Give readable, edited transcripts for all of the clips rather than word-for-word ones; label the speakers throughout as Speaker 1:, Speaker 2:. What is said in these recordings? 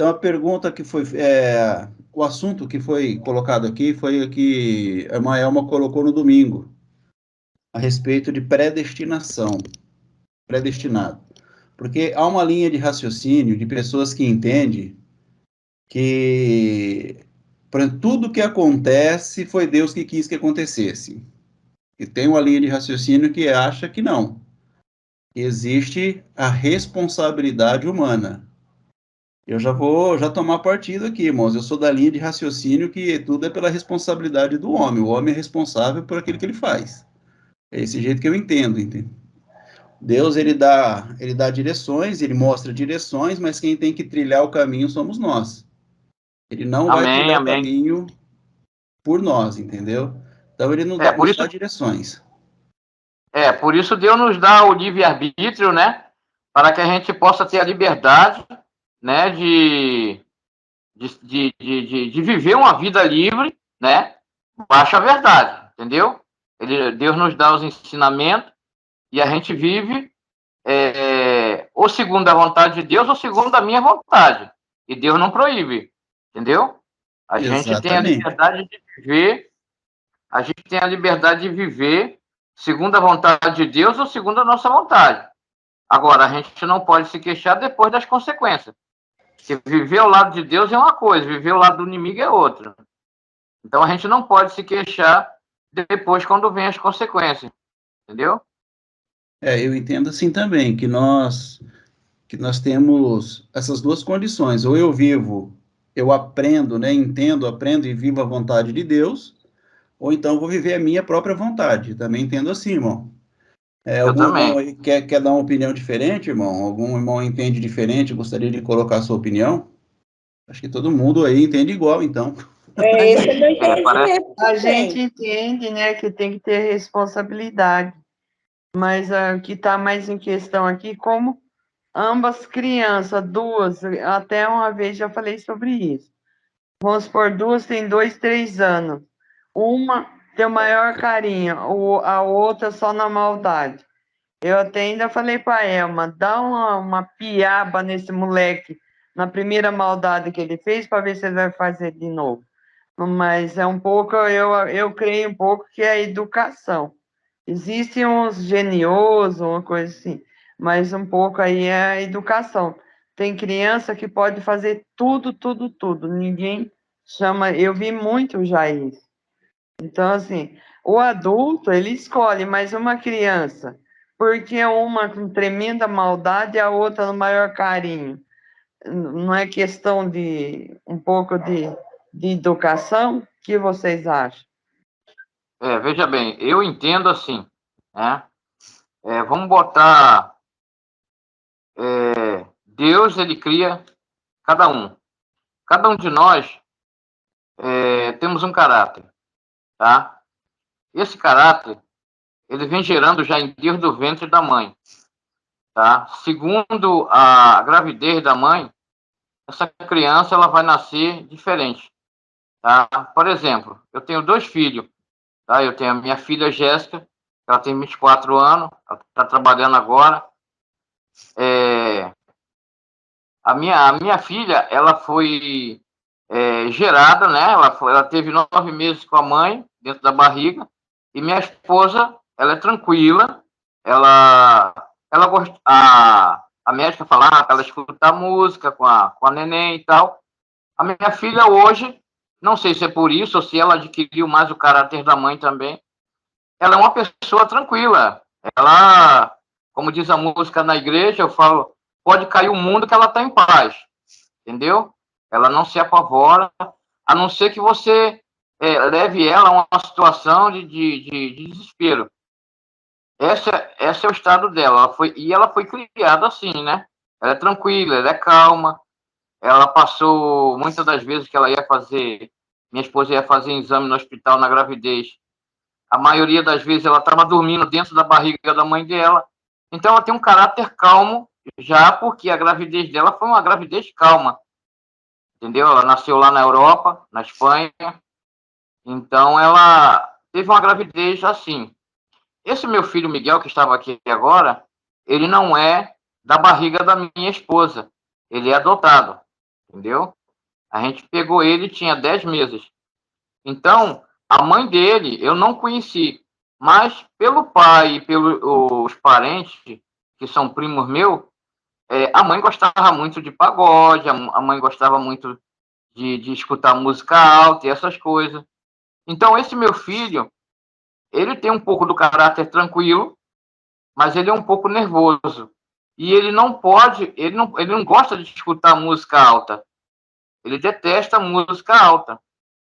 Speaker 1: Então, a pergunta que foi, o assunto que foi colocado aqui foi o que a Maelma colocou no domingo, a respeito de predestinação, predestinado. Porque há uma linha de raciocínio de pessoas que entendem que por exemplo, tudo que acontece foi Deus que quis que acontecesse. E tem uma linha de raciocínio que acha que não, que existe a responsabilidade humana. Eu já vou tomar partido aqui, irmãos. Eu sou da linha de raciocínio que tudo é pela responsabilidade do homem. O homem é responsável por aquilo que ele faz. É esse jeito que eu entendo, entende? Deus, ele dá direções, ele mostra direções, mas quem tem que trilhar o caminho somos nós. Ele não vai
Speaker 2: Amém,
Speaker 1: trilhar o
Speaker 2: amém.
Speaker 1: caminho por nós, entendeu? Então ele
Speaker 2: É, por
Speaker 1: nos
Speaker 2: isso,
Speaker 1: dá direções.
Speaker 2: por isso Deus nos dá o livre-arbítrio, né? Para que a gente possa ter a liberdade, né? De viver uma vida livre, né? Baixa a verdade, entendeu? Deus nos dá os ensinamentos e a gente vive ou segundo a vontade de Deus ou segundo a minha vontade. E Deus não proíbe, entendeu? A gente tem a
Speaker 1: Exatamente.
Speaker 2: liberdade de viver, a gente tem a liberdade de viver segundo a vontade de Deus ou segundo a nossa vontade. Agora, a gente não pode se queixar depois das consequências. Porque viver ao lado de Deus é uma coisa, viver ao lado do inimigo é outra. Então, a gente não pode se queixar depois quando vem as consequências, entendeu?
Speaker 1: Eu entendo assim também, que nós temos essas duas condições. Ou eu vivo, eu aprendo, né, entendo, aprendo e vivo a vontade de Deus, ou então vou viver a minha própria vontade. Também entendo assim, irmão.
Speaker 2: Eu
Speaker 1: Algum irmão
Speaker 2: também.
Speaker 1: aí quer dar uma opinião diferente, irmão? Algum irmão entende diferente, gostaria de colocar a sua opinião? Acho que todo mundo aí entende igual, então.
Speaker 3: É esse é meu
Speaker 2: Parece.
Speaker 3: entendimento
Speaker 4: A gente
Speaker 3: também.
Speaker 4: entende, né, que tem que ter responsabilidade, mas o que está mais em questão aqui, como ambas crianças, duas, até uma vez já falei sobre isso. Vamos supor, duas têm 2, 3 anos. Uma tem o maior carinho, a outra só na maldade. Eu até ainda falei para Elma, dá uma piaba nesse moleque na primeira maldade que ele fez para ver se ele vai fazer de novo. Mas é um pouco, eu creio um pouco que é a educação. Existem uns geniosos, uma coisa assim, mas um pouco aí é a educação. Tem criança que pode fazer tudo, tudo, tudo. Ninguém chama. Eu vi muito já isso. Então, assim, o adulto, ele escolhe, mas uma criança, porque uma com tremenda maldade e a outra no maior carinho. Não é questão de um pouco de educação? O que vocês acham?
Speaker 2: Veja bem, eu entendo assim, né? Vamos botar Deus, ele cria cada um. Cada um de nós temos um caráter, tá? Esse caráter, ele vem gerando já em Deus do ventre da mãe, tá? Segundo a gravidez da mãe, essa criança ela vai nascer diferente, tá? Por exemplo, eu tenho 2 filhos, tá? Eu tenho a minha filha Jéssica, ela tem 24 anos, ela está trabalhando agora. A minha filha, ela foi gerada, né? Ela teve 9 meses com a mãe dentro da barriga. E minha esposa, ela é tranquila. Ela gosta. A médica falava que ela escuta música com a neném e tal. A minha filha hoje, não sei se é por isso ou se ela adquiriu mais o caráter da mãe também. Ela é uma pessoa tranquila. Ela, como diz a música na igreja, eu falo, pode cair o mundo que ela está em paz, entendeu? Ela não se apavora, a não ser que você leve ela a uma situação de desespero. Esse é o estado dela. Ela foi criada assim, né? Ela é tranquila, ela é calma. Ela passou, muitas das vezes que ela ia fazer, minha esposa ia fazer exame no hospital na gravidez, a maioria das vezes ela estava dormindo dentro da barriga da mãe dela. Então ela tem um caráter calmo, já porque a gravidez dela foi uma gravidez calma, entendeu? Ela nasceu lá na Europa, na Espanha, então ela teve uma gravidez assim. Esse meu filho Miguel, que estava aqui agora, ele não é da barriga da minha esposa, ele é adotado, entendeu? A gente pegou ele, tinha 10 meses. Então, a mãe dele eu não conheci, mas pelo pai e pelos parentes, que são primos meus, a mãe gostava muito de pagode, a mãe gostava muito de escutar música alta e essas coisas. Então, esse meu filho, ele tem um pouco do caráter tranquilo, mas ele é um pouco nervoso. E ele não pode, ele não gosta de escutar música alta. Ele detesta música alta,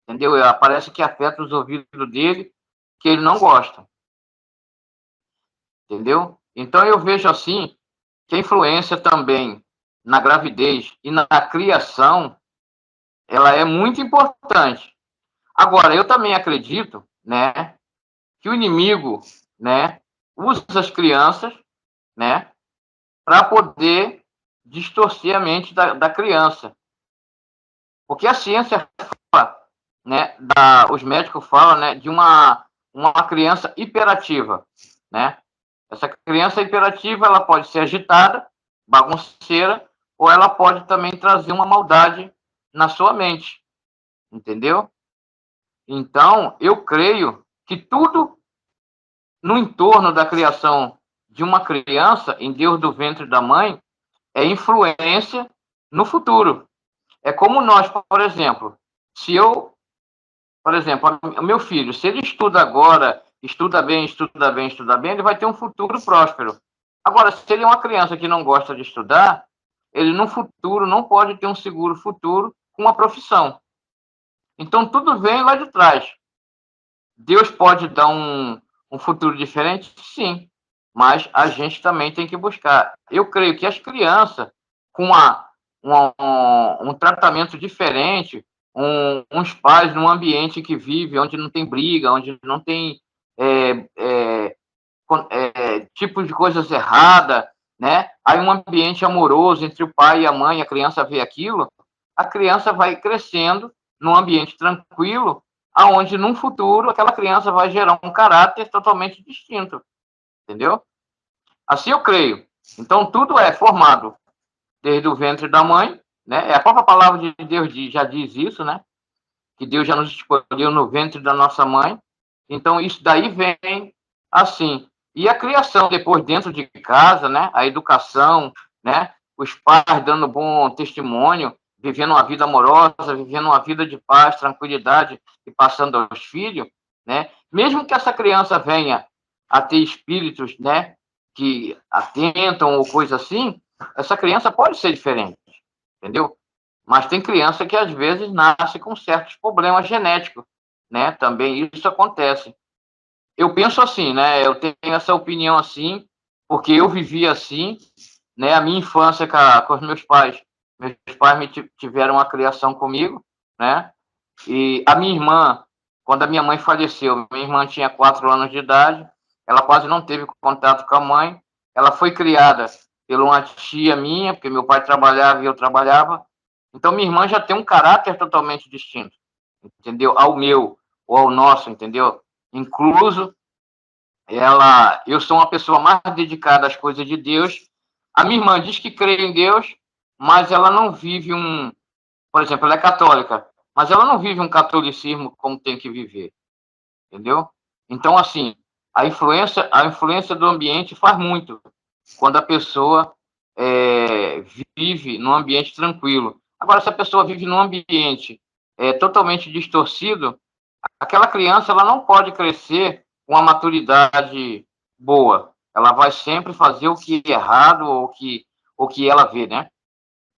Speaker 2: entendeu? Parece que afeta os ouvidos dele, que ele não gosta, entendeu? Então eu vejo assim que a influência também na gravidez e na criação, ela é muito importante. Agora, eu também acredito, né, que o inimigo, né, usa as crianças, né, para poder distorcer a mente da criança. Porque a ciência fala, né, os médicos falam, né, de uma criança hiperativa, né? Essa criança hiperativa, ela pode ser agitada, bagunceira, ou ela pode também trazer uma maldade na sua mente, entendeu? Então, eu creio que tudo no entorno da criação de uma criança, em Deus do ventre da mãe, é influência no futuro. É como nós, por exemplo, se eu, por exemplo, o meu filho, se ele estuda agora, estuda bem, estuda bem, estuda bem, ele vai ter um futuro próspero. Agora, se ele é uma criança que não gosta de estudar, ele no futuro não pode ter um seguro futuro com uma profissão. Então, tudo vem lá de trás. Deus pode dar um futuro diferente? Sim, mas a gente também tem que buscar. Eu creio que as crianças, com um tratamento diferente, uns pais num ambiente que vive, onde não tem briga, onde não tem é, é, tipo de coisas erradas, né? Aí um ambiente amoroso entre o pai e a mãe, a criança vê aquilo, a criança vai crescendo num ambiente tranquilo, aonde num futuro aquela criança vai gerar um caráter totalmente distinto, entendeu? Assim eu creio. Então tudo é formado desde o ventre da mãe, né? A própria palavra de Deus já diz isso, né? Que Deus já nos escolheu no ventre da nossa mãe. Então isso daí vem assim. E a criação depois dentro de casa, né? A educação, né? Os pais dando bom testemunho, vivendo uma vida amorosa, vivendo uma vida de paz, tranquilidade e passando aos filhos, né? Mesmo que essa criança venha a ter espíritos, né? Que atentam ou coisa assim, essa criança pode ser diferente, entendeu? Mas tem criança que às vezes nasce com certos problemas genéticos, né? Também isso acontece. Eu penso assim, né? Eu tenho essa opinião assim, porque eu vivi assim, né? A minha infância com os meus pais. Meus pais tiveram uma criação comigo, né? E a minha irmã, quando a minha mãe faleceu, minha irmã tinha 4 anos de idade, ela quase não teve contato com a mãe. Ela foi criada por uma tia minha, porque meu pai trabalhava e eu trabalhava. Então, minha irmã já tem um caráter totalmente distinto, entendeu? Ao meu ou ao nosso, entendeu? Incluso, eu sou uma pessoa mais dedicada às coisas de Deus. A minha irmã diz que crê em Deus, mas ela não vive por exemplo, ela é católica, mas ela não vive um catolicismo como tem que viver, entendeu? Então, assim, a influência do ambiente faz muito quando a pessoa vive num ambiente tranquilo. Agora, se a pessoa vive num ambiente totalmente distorcido, aquela criança ela não pode crescer com uma maturidade boa. Ela vai sempre fazer o que é errado ou o que ela vê, né?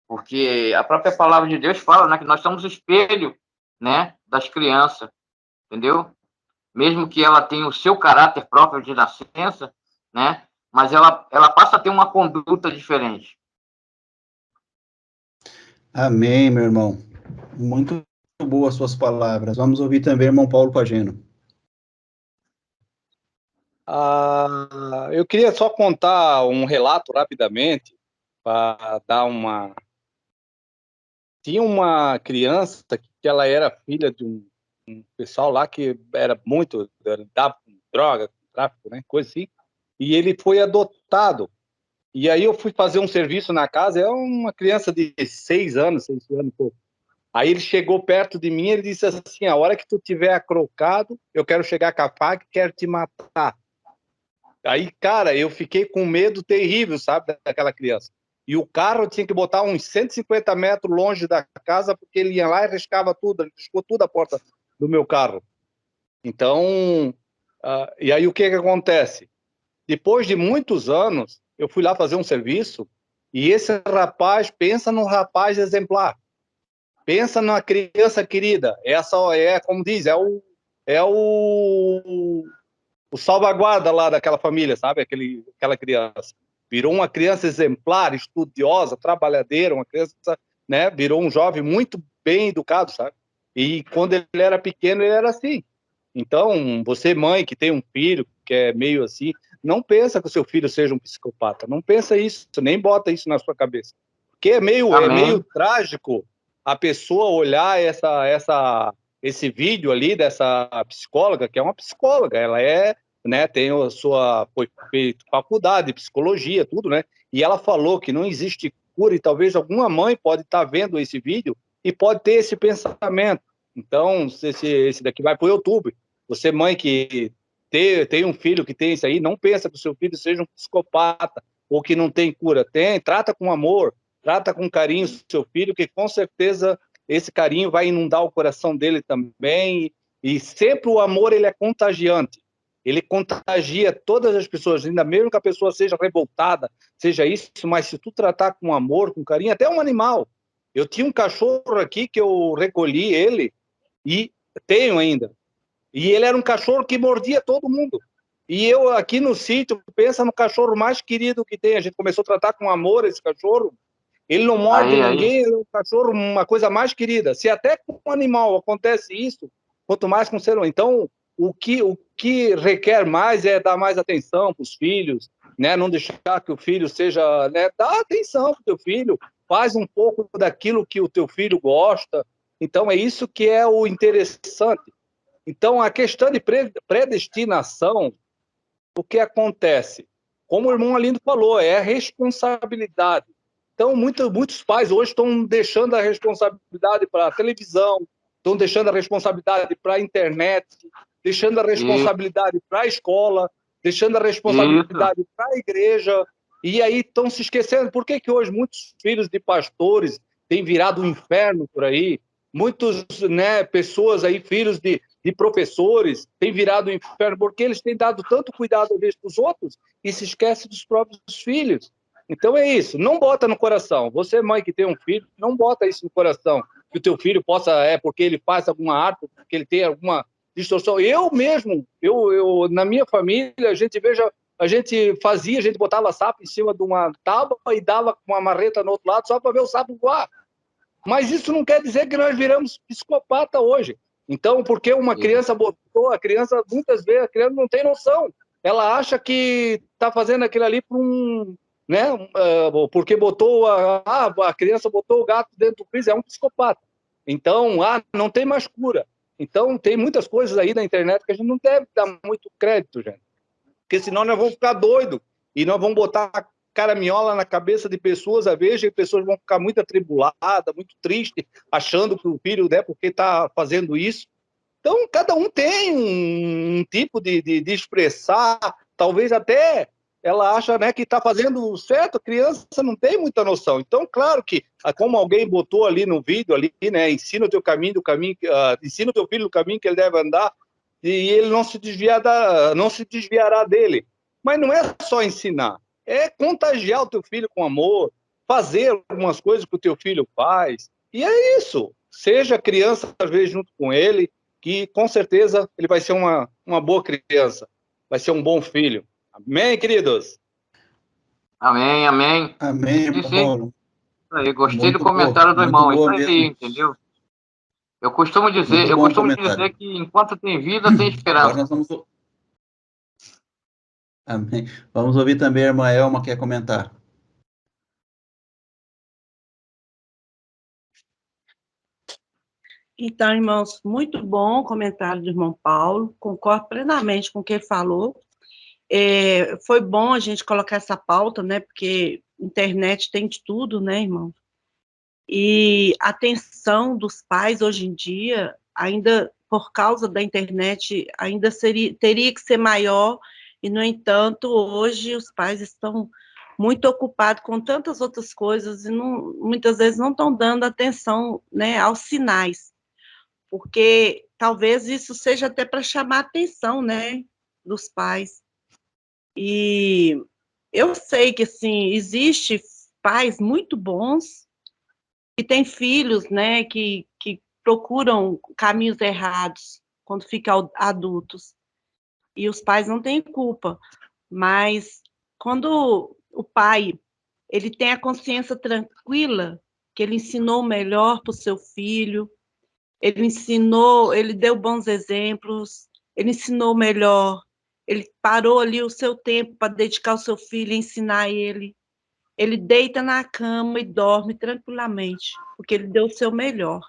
Speaker 2: Porque a própria palavra de Deus fala, né, que nós somos o espelho, né, das crianças, entendeu? Mesmo que ela tenha o seu caráter próprio de nascença, né, mas ela passa a ter uma conduta diferente.
Speaker 1: Amém, meu irmão. Muito boas suas palavras. Vamos ouvir também o irmão Paulo Pageno.
Speaker 3: Eu queria só contar um relato rapidamente, para dar uma... Tinha uma criança que ela era filha de um pessoal lá que era muito... dava droga, tráfico, né? Coisa assim. E ele foi adotado. E aí eu fui fazer um serviço na casa, é uma criança de 6 anos, pouco. Aí ele chegou perto de mim, ele disse assim, a hora que tu tiver acrocado, eu quero chegar com a faca e quero te matar. Aí, cara, eu fiquei com medo terrível, sabe, daquela criança. E o carro eu tinha que botar uns 150 metros longe da casa, porque ele ia lá e riscava tudo, ele riscou tudo a porta do meu carro. Então, e aí o que acontece? Depois de muitos anos, eu fui lá fazer um serviço, e esse rapaz, pensa num rapaz exemplar. Pensa numa criança querida. Essa é, como diz, é o salvaguarda lá daquela família, sabe? Aquela criança. Virou uma criança exemplar, estudiosa, trabalhadeira, uma criança, né? Virou um jovem muito bem educado, sabe? E quando ele era pequeno, ele era assim. Então, você, mãe, que tem um filho que é meio assim, não pensa que o seu filho seja um psicopata. Não pensa isso, nem bota isso na sua cabeça. Porque é meio trágico a pessoa olhar esse vídeo ali dessa psicóloga, que é uma psicóloga, ela né, tem foi feito faculdade de psicologia, tudo, né? E ela falou que não existe cura e talvez alguma mãe pode estar vendo esse vídeo e pode ter esse pensamento. Então, esse daqui vai para o YouTube. Você, mãe, que tem um filho que tem isso aí, não pensa que o seu filho seja um psicopata ou que não tem cura. Trata com amor, trata com carinho o seu filho, que com certeza esse carinho vai inundar o coração dele também. E sempre o amor, ele é contagiante. Ele contagia todas as pessoas, ainda mesmo que a pessoa seja revoltada, seja isso, mas se tu tratar com amor, com carinho, até um animal. Eu tinha um cachorro aqui que eu recolhi ele, e tenho ainda. E ele era um cachorro que mordia todo mundo. E eu aqui no sítio, pensa no cachorro mais querido que tem. A gente começou a tratar com amor esse cachorro. Ele não morde ninguém, ele é um cachorro, uma coisa mais querida. Se até com um animal acontece isso, quanto mais com o ser humano. Então, o que requer mais é dar mais atenção para os filhos, né? Não deixar que o filho seja... Né? Dá atenção para o teu filho, faz um pouco daquilo que o teu filho gosta. Então, é isso que é o interessante. Então, a questão de predestinação, o que acontece? Como o irmão Alindo falou, é a responsabilidade. Então, muitos pais hoje estão deixando a responsabilidade para a televisão, estão deixando a responsabilidade para a internet, deixando a responsabilidade para a escola, deixando a responsabilidade para a igreja, e aí estão se esquecendo. Por que hoje muitos filhos de pastores têm virado um inferno por aí? Muitos, né, pessoas aí, filhos de professores, têm virado um inferno, porque eles têm dado tanto cuidado às vezes para os outros e se esquecem dos próprios filhos. Então é isso, não bota no coração. Você, mãe que tem um filho, não bota isso no coração, que o teu filho possa, porque ele faz alguma arte, porque ele tem alguma distorção. Eu mesmo, na minha família, a gente fazia, a gente botava sapo em cima de uma tábua e dava com uma marreta no outro lado só para ver o sapo voar. Mas isso não quer dizer que nós viramos psicopata hoje. Então, porque uma criança botou, a criança, muitas vezes, a criança não tem noção. Ela acha que está fazendo aquilo ali por né? Porque a criança botou o gato dentro do freezer, é um psicopata. Então, não tem mais cura. Então, tem muitas coisas aí na internet que a gente não deve dar muito crédito, gente. Porque senão nós vamos ficar doidos e nós vamos botar caraminhola na cabeça de pessoas, às vezes, e pessoas vão ficar muito atribuladas, muito tristes, achando que o filho, né, porque está fazendo isso. Então, cada um tem um tipo de expressar, talvez até ela acha, né, que está fazendo certo, a criança não tem muita noção. Então, claro que, como alguém botou ali no vídeo, ali, né, ensina o teu caminho, ensina o teu filho o caminho que ele deve andar, e ele não se desviará dele. Mas não é só ensinar, é contagiar o teu filho com amor, fazer algumas coisas que o teu filho faz, e é isso. Seja criança, às vezes, junto com ele, que com certeza ele vai ser uma boa criança, vai ser um bom filho. Amém, queridos?
Speaker 2: Amém, amém.
Speaker 1: Amém, Paulo.
Speaker 2: Aí, gostei do comentário do irmão, isso aí,
Speaker 1: mesmo.
Speaker 2: entendeu? Eu costumo dizer que enquanto tem vida, tem esperança.
Speaker 1: Agora nós vamos... Amém. Vamos ouvir também a irmã Elma, que quer comentar.
Speaker 5: Então, irmãos, muito bom o comentário do irmão Paulo, concordo plenamente com o que ele falou. Foi bom a gente colocar essa pauta, né? Porque internet tem de tudo, né, irmão? E a atenção dos pais hoje em dia, ainda por causa da internet, ainda teria que ser maior, e, no entanto, hoje os pais estão muito ocupados com tantas outras coisas e muitas vezes não estão dando atenção, né, aos sinais, porque talvez isso seja até para chamar a atenção, né, dos pais. E eu sei que, assim, existe pais muito bons que têm filhos, né, que procuram caminhos errados quando ficam adultos, e os pais não têm culpa, mas quando o pai, ele tem a consciência tranquila, que ele ensinou o melhor para o seu filho, ele deu bons exemplos, ele ensinou o melhor, ele parou ali o seu tempo para dedicar ao seu filho e ensinar ele deita na cama e dorme tranquilamente, porque ele deu o seu melhor.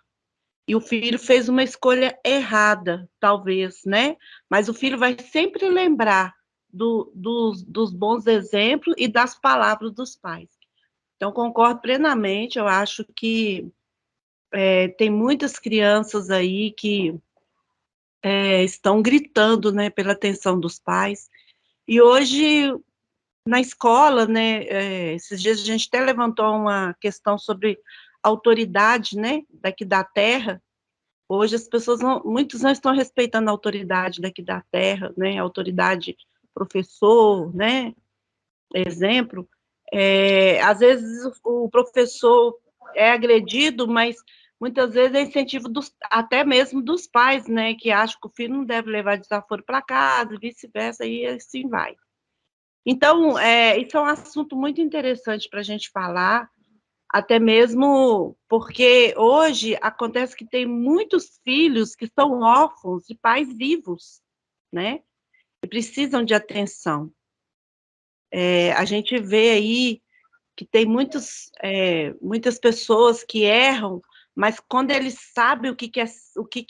Speaker 5: E o filho fez uma escolha errada, talvez, né? Mas o filho vai sempre lembrar dos bons exemplos e das palavras dos pais. Então, concordo plenamente, eu acho que tem muitas crianças aí que estão gritando, né, pela atenção dos pais. E hoje, na escola, né, esses dias a gente até levantou uma questão sobre autoridade, né, daqui da terra. Hoje as pessoas muitos não estão respeitando a autoridade daqui da terra, né, a autoridade professor, né, exemplo. Às vezes o professor é agredido, mas muitas vezes é incentivo até mesmo dos pais, né, que acham que o filho não deve levar desaforo para casa, e vice-versa, e assim vai. Então, isso é um assunto muito interessante para a gente falar, até mesmo porque hoje acontece que tem muitos filhos que são órfãos de pais vivos, né, e precisam de atenção. A gente vê aí que tem muitas pessoas que erram, mas quando eles sabem o que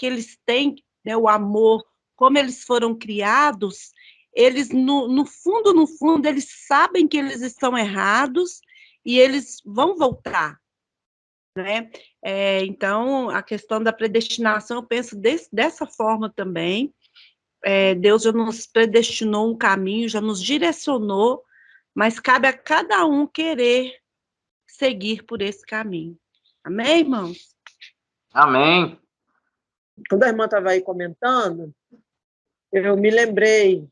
Speaker 5: eles têm, né, o amor, como eles foram criados, eles, no fundo, eles sabem que eles estão errados e eles vão voltar, né? Então, a questão da predestinação, eu penso dessa forma também. Deus já nos predestinou um caminho, já nos direcionou, mas cabe a cada um querer seguir por esse caminho. Amém, irmãos?
Speaker 2: Amém.
Speaker 6: Quando a irmã estava aí comentando, eu me lembrei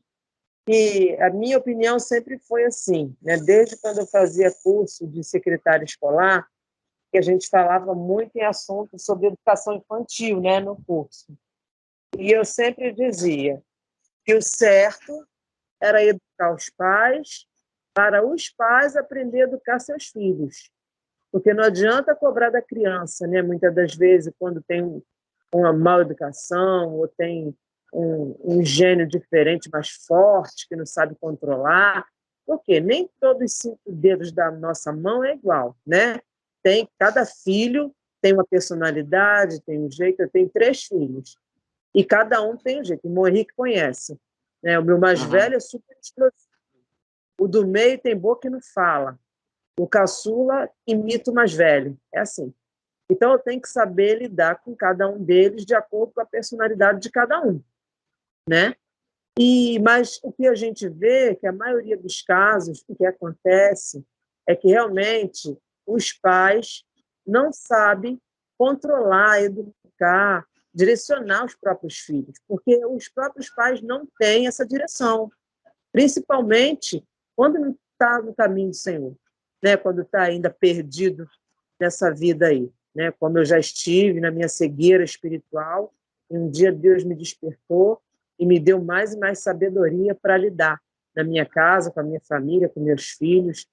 Speaker 6: que a minha opinião sempre foi assim, né? Desde quando eu fazia curso de secretária escolar, que a gente falava muito em assuntos sobre educação infantil, né, no curso. E eu sempre dizia que o certo era educar os pais, para os pais aprender a educar seus filhos. Porque não adianta cobrar da criança, né? Muitas das vezes, quando tem uma mal educação, ou tem um gênio diferente, mais forte, que não sabe controlar. Porque nem todos os 5 dedos da nossa mão é igual, né? Cada filho tem uma personalidade, tem um jeito. Eu tenho 3 filhos, e cada um tem um jeito. O Henrique conhece, né? O meu mais velho é super explosivo. O do meio tem boca e não fala. O caçula imita o mais velho. É assim. Então, eu tenho que saber lidar com cada um deles de acordo com a personalidade de cada um, né? Mas o que a gente vê, que a maioria dos casos, o que acontece é que realmente os pais não sabem controlar, educar, direcionar os próprios filhos, porque os próprios pais não têm essa direção, principalmente quando não está no caminho do Senhor, né? Quando está ainda perdido nessa vida aí, né? Como eu já estive na minha cegueira espiritual, e um dia Deus me despertou e me deu mais e mais sabedoria para lidar na minha casa, com a minha família, com meus filhos.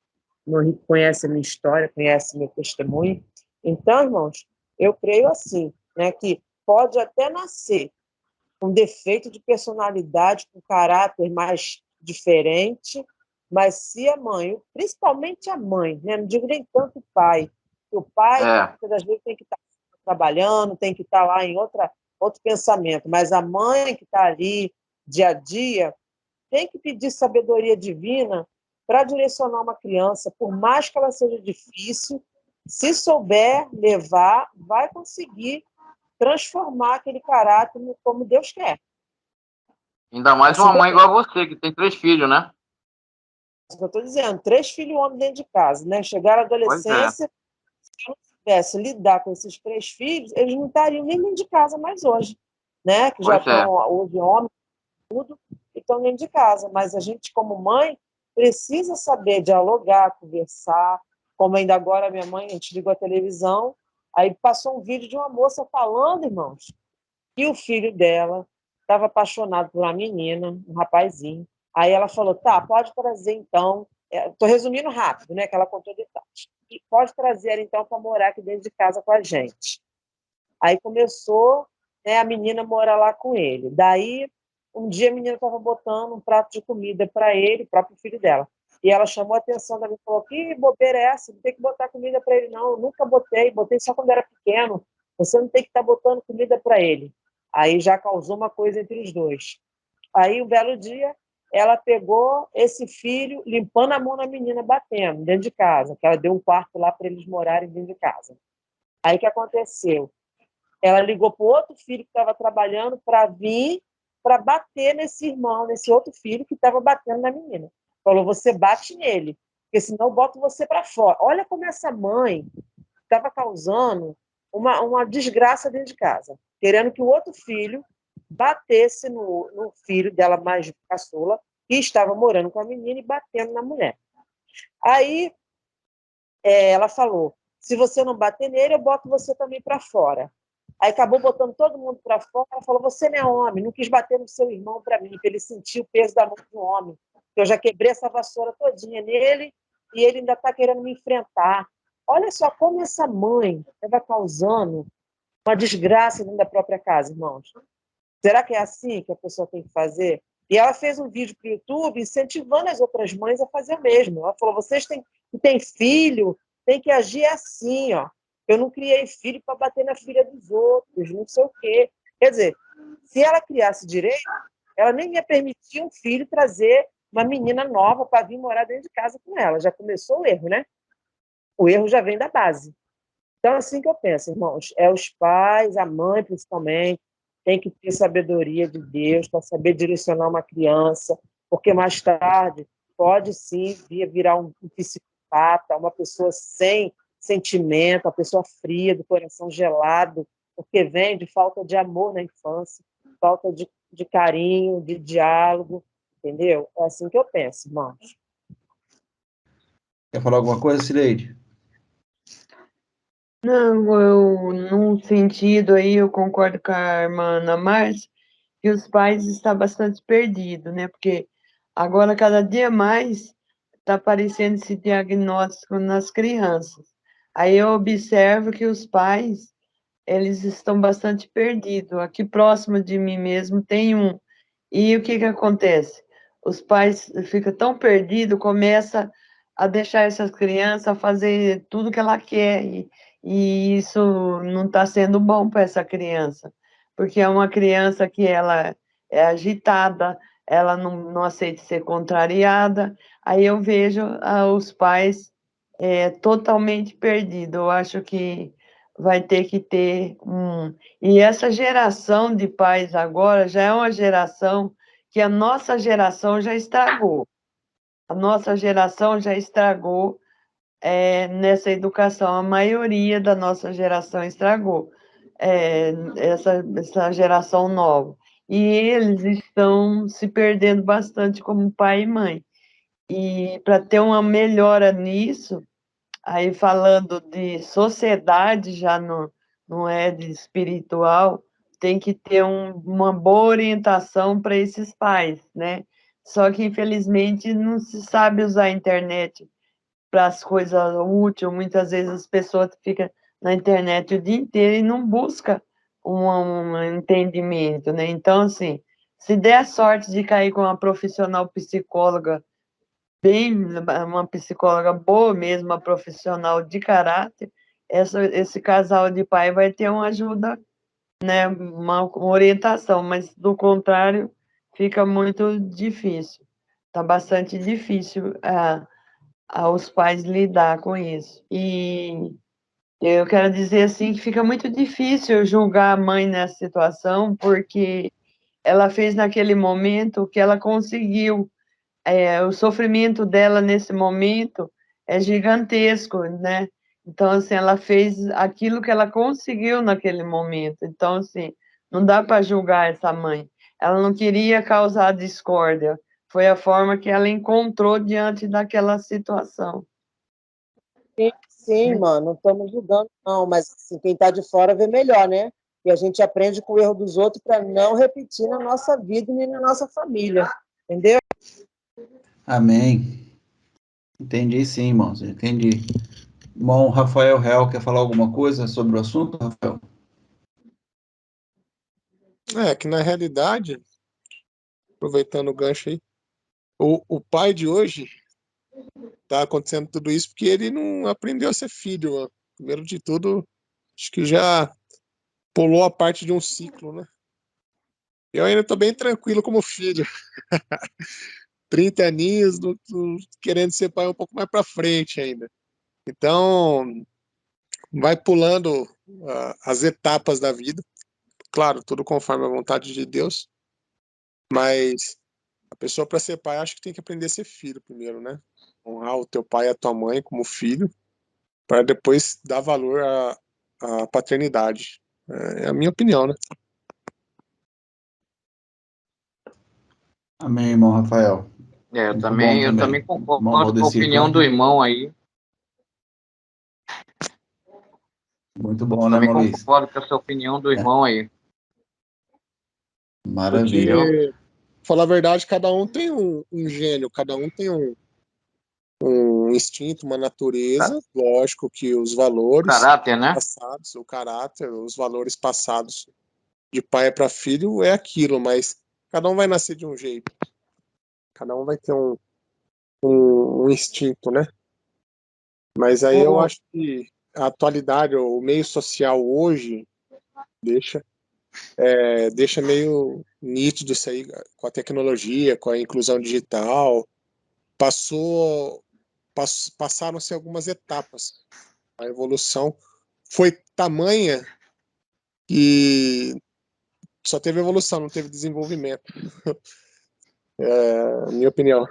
Speaker 6: O meu Henrique conhece a minha história, conhece meu testemunho. Então, irmãos, eu creio assim, né, que pode até nascer um defeito de personalidade, com caráter mais diferente, mas se a mãe, principalmente a mãe, né, não digo nem tanto o pai, o pai, muitas das vezes, tem que estar trabalhando, tem que estar lá em outro pensamento, mas a mãe que está ali dia a dia tem que pedir sabedoria divina para direcionar uma criança, por mais que ela seja difícil, se souber levar, vai conseguir transformar aquele caráter como Deus quer.
Speaker 2: Ainda mais uma mãe igual a você, que tem 3 filhos, né?
Speaker 6: É o que eu estou dizendo, 3 filhos homens dentro de casa, né? Chegaram à adolescência, se eu não soubesse lidar com esses 3 filhos, eles não estariam nem dentro de casa mais hoje, né? Que já estão hoje homens, tudo, e estão dentro de casa. Mas a gente, como mãe, precisa saber dialogar, conversar. Como ainda agora a minha mãe, a gente ligou a televisão, aí passou um vídeo de uma moça falando, irmãos, que o filho dela estava apaixonado por uma menina, um rapazinho. Aí ela falou, tá, pode trazer então, estou resumindo rápido, né, que ela contou detalhes, e pode trazer ela então para morar aqui dentro de casa com a gente. Aí começou, né, a menina morar lá com ele. Daí, um dia a menina estava botando um prato de comida para ele, o próprio filho dela. E ela chamou a atenção da menina e falou, que bobeira é essa? Não tem que botar comida para ele, não. Eu nunca botei só quando era pequeno. Você não tem que estar botando comida para ele. Aí já causou uma coisa entre os dois. Aí, um belo dia, ela pegou esse filho, limpando a mão na menina, batendo dentro de casa, que ela deu um quarto lá para eles morarem dentro de casa. Aí, o que aconteceu? Ela ligou para o outro filho que estava trabalhando para vir para bater nesse irmão, nesse outro filho que estava batendo na menina. Falou, você bate nele, porque senão eu boto você para fora. Olha como essa mãe estava causando uma desgraça dentro de casa, querendo que o outro filho batesse no filho dela mais caçula, que estava morando com a menina e batendo na mulher. Aí ela falou, se você não bater nele, eu boto você também para fora. Aí acabou botando todo mundo para fora. Ela falou, você não é homem, não quis bater no seu irmão para mim, para ele sentir o peso da mão de um homem. Eu já quebrei essa vassoura todinha nele e ele ainda está querendo me enfrentar. Olha só como essa mãe estava causando uma desgraça dentro da própria casa, irmãos. Será que é assim que a pessoa tem que fazer? E ela fez um vídeo para o YouTube incentivando as outras mães a fazer o mesmo. Ela falou, vocês que têm filho, tem que agir assim, ó. Eu não criei filho para bater na filha dos outros, não sei o quê. Quer dizer, se ela criasse direito, ela nem ia permitir um filho trazer uma menina nova para vir morar dentro de casa com ela. Já começou o erro, né? O erro já vem da base. Então, assim que eu penso, irmãos, os pais, a mãe principalmente, tem que ter sabedoria de Deus para saber direcionar uma criança, porque mais tarde pode sim virar um psicopata, uma pessoa sem sentimento, uma pessoa fria, do coração gelado, porque vem de falta de amor na infância, falta de carinho, de diálogo, entendeu? É assim que eu penso, irmãos.
Speaker 1: Quer falar alguma coisa, Cileide?
Speaker 4: Não, num sentido aí, eu concordo com a irmã Ana Márcia, que os pais estão bastante perdidos, né? Porque agora, cada dia mais, está aparecendo esse diagnóstico nas crianças. Aí eu observo que os pais, eles estão bastante perdidos. Aqui próximo de mim mesmo tem um. E o que acontece? Os pais ficam tão perdidos, começa a deixar essas crianças fazer tudo que ela quer, e isso não está sendo bom para essa criança, porque é uma criança que ela é agitada, ela não aceita ser contrariada, aí eu vejo os pais totalmente perdidos. Eu acho que vai ter que ter um... E essa geração de pais agora já é uma geração que a nossa geração já estragou. A nossa geração já estragou nessa educação. A maioria da nossa geração estragou essa geração nova. E eles estão se perdendo bastante como pai e mãe. E para ter uma melhora nisso, aí falando de sociedade, já não é de espiritual, tem que ter uma boa orientação para esses pais, né? Só que, infelizmente, não se sabe usar a internet para as coisas úteis. Muitas vezes as pessoas ficam na internet o dia inteiro e não buscam um entendimento, né? Então, assim, se der a sorte de cair com uma profissional psicóloga, uma psicóloga boa mesmo, uma profissional de caráter, esse casal de pai vai ter uma ajuda, né, uma orientação, mas do contrário, fica muito difícil. Está bastante difícil aos pais lidar com isso. E eu quero dizer assim que fica muito difícil julgar a mãe nessa situação, porque ela fez naquele momento o que ela conseguiu. O sofrimento dela nesse momento é gigantesco, né? Então, assim, ela fez aquilo que ela conseguiu naquele momento. Então, assim, não dá para julgar essa mãe. Ela não queria causar discórdia. Foi a forma que ela encontrou diante daquela situação.
Speaker 6: Sim, mano, não estamos julgando, não, mas assim, quem está de fora vê melhor, né? E a gente aprende com o erro dos outros para não repetir na nossa vida e na nossa família, entendeu?
Speaker 1: Amém. Entendi sim, irmãos, entendi. Irmão Rafael Real, quer falar alguma coisa sobre o assunto, Rafael?
Speaker 7: Que na realidade, aproveitando o gancho aí, o pai de hoje tá acontecendo tudo isso porque ele não aprendeu a ser filho, mano. Primeiro de tudo, acho que já pulou a parte de um ciclo, né? Eu ainda tô bem tranquilo como filho. 30 aninhos, querendo ser pai um pouco mais para frente ainda. Então, vai pulando as etapas da vida. Claro, tudo conforme a vontade de Deus. Mas a pessoa, para ser pai, acho que tem que aprender a ser filho primeiro, né? Honrar o teu pai e a tua mãe como filho, para depois dar valor à paternidade. É a minha opinião, né?
Speaker 1: Amém, irmão Rafael.
Speaker 2: Eu
Speaker 1: Muito bom
Speaker 2: também
Speaker 1: também. Irmão
Speaker 2: concordo com a
Speaker 1: Valdecir
Speaker 2: opinião do
Speaker 1: Cândido.
Speaker 2: irmão aí.
Speaker 1: Muito bom, né,
Speaker 2: Também
Speaker 1: irmão Luiz?
Speaker 2: concordo com essa opinião do irmão aí.
Speaker 1: Maravilha.
Speaker 7: Porque, pra falar a verdade, cada um tem um gênio, cada um tem um instinto, uma natureza. Lógico que os valores
Speaker 2: Caráter, né?
Speaker 7: passados, o caráter, os valores passados de pai para filho é aquilo, mas cada um vai nascer de um jeito. Cada um vai ter um instinto, né? Mas aí eu acho que a atualidade, o meio social hoje, deixa meio nítido isso aí com a tecnologia, com a inclusão digital. Passaram-se algumas etapas. A evolução foi tamanha que só teve evolução, não teve desenvolvimento. É a minha opinião.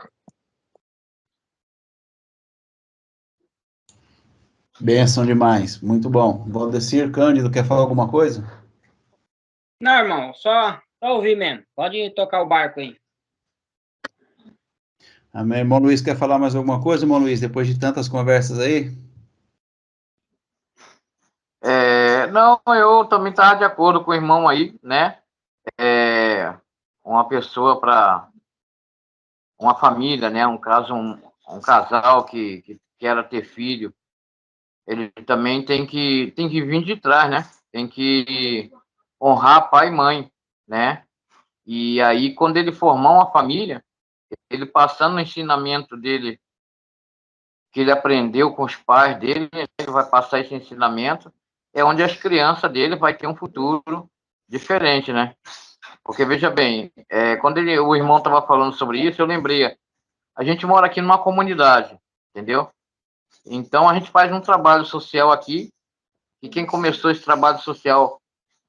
Speaker 1: Benção demais. Muito bom. Valdecir Cândido, quer falar alguma coisa?
Speaker 8: Não, irmão, só ouvir mesmo. Pode tocar o barco aí.
Speaker 1: Amém. Irmão Luiz, quer falar mais alguma coisa, irmão Luiz, depois de tantas conversas aí?
Speaker 2: Não, eu também estava de acordo com o irmão aí, né? Uma pessoa para uma família, né? Um casal que quer ter filho, ele também tem que vir de trás, né? Tem que honrar pai e mãe, né? E aí, quando ele formar uma família, ele passando o ensinamento dele, que ele aprendeu com os pais dele, ele vai passar esse ensinamento, é onde as crianças dele vai ter um futuro diferente, né? Porque, veja bem, quando o irmão estava falando sobre isso, eu lembrei, a gente mora aqui numa comunidade, entendeu? Então, a gente faz um trabalho social aqui, e quem começou esse trabalho social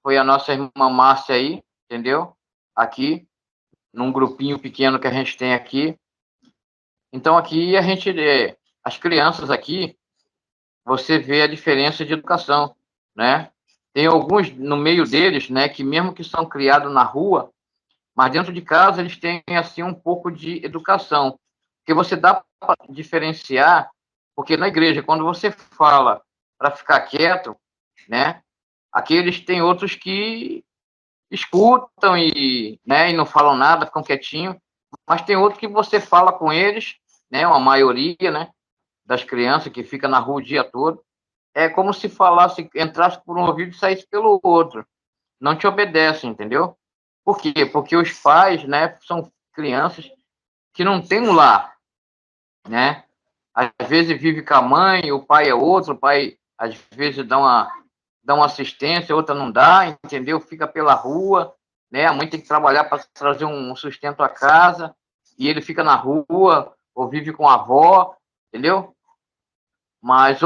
Speaker 2: foi a nossa irmã Márcia aí, entendeu? Aqui, num grupinho pequeno que a gente tem aqui. Então, aqui as crianças aqui, você vê a diferença de educação, né? Tem alguns no meio deles, né, que mesmo que são criados na rua, mas dentro de casa eles têm, assim, um pouco de educação. Porque você dá para diferenciar, porque na igreja, quando você fala para ficar quieto, né, aqui eles têm outros que escutam né, e não falam nada, ficam quietinhos, mas tem outro que você fala com eles, né, uma maioria, né, das crianças que fica na rua o dia todo, é como se falasse, entrasse por um ouvido e saísse pelo outro. Não te obedecem, entendeu? Por quê? Porque os pais, né, são crianças que não têm um lar, né? Às vezes vive com a mãe, o pai é outro, o pai às vezes dá uma assistência, outra não dá, entendeu? Fica pela rua, né? A mãe tem que trabalhar para trazer um sustento à casa, e ele fica na rua, ou vive com a avó, entendeu? Mas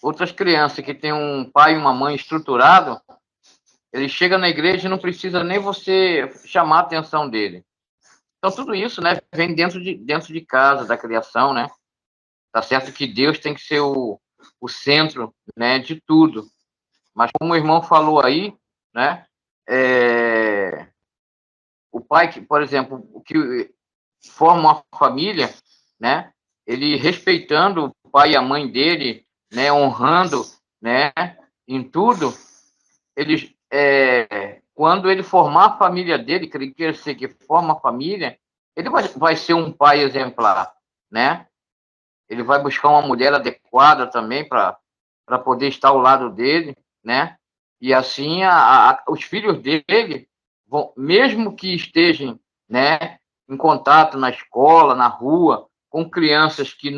Speaker 2: outras crianças que têm um pai e uma mãe estruturado, ele chega na igreja e não precisa nem você chamar a atenção dele. Então, tudo isso, né, vem dentro de casa, da criação, né? Tá certo que Deus tem que ser o centro, né, de tudo. Mas como o irmão falou aí, né, o pai, que, por exemplo, o que forma uma família, né, ele respeitando o pai e a mãe dele, né, honrando, né, em tudo, ele, quando ele formar a família dele, que ele quer ser que forma a família, ele vai ser um pai exemplar, né? Ele vai buscar uma mulher adequada também para poder estar ao lado dele, né? E assim os filhos dele vão, mesmo que estejam, né, em contato na escola, na rua, com crianças que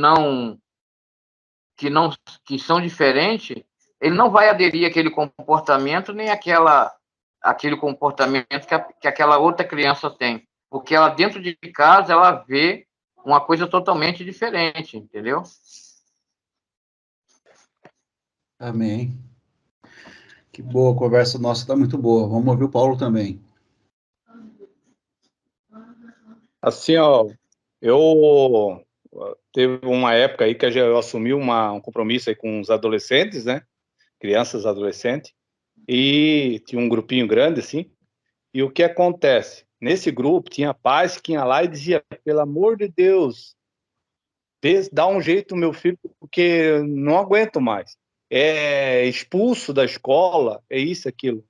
Speaker 2: são diferentes, ele não vai aderir àquele comportamento nem aquele comportamento que aquela outra criança tem, porque ela dentro de casa ela vê uma coisa totalmente diferente, entendeu?
Speaker 1: Amém. Que boa, a conversa nossa está muito boa. Vamos ouvir o Paulo também.
Speaker 3: Assim, ó, eu teve uma época aí que eu assumi um compromisso aí com os adolescentes, né? Crianças, adolescentes, e tinha um grupinho grande, assim, e o que acontece? Nesse grupo tinha pais que ia lá e dizia, pelo amor de Deus, dá um jeito no meu filho, porque não aguento mais. É expulso da escola, é isso, aquilo.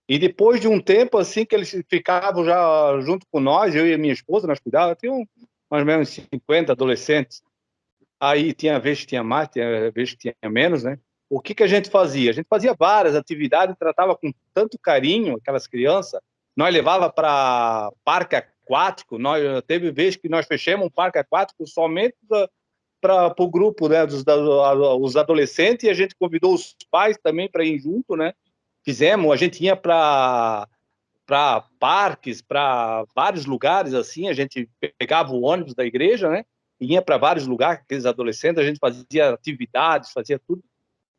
Speaker 3: E depois de um tempo, assim, que eles ficavam já junto com nós, eu e a minha esposa, nós cuidávamos, tinha mais ou menos 50 adolescentes. Aí tinha vez que tinha mais, tinha vez que tinha menos, né? O que a gente fazia? A gente fazia várias atividades, tratava com tanto carinho aquelas crianças. Nós levava para parque aquático, teve vez que nós fechamos um parque aquático somente para o grupo, né, os adolescentes, e a gente convidou os pais também para ir junto, né? A gente ia para parques, para vários lugares, assim, a gente pegava o ônibus da igreja, né? Ia para vários lugares, aqueles adolescentes, a gente fazia atividades, fazia tudo.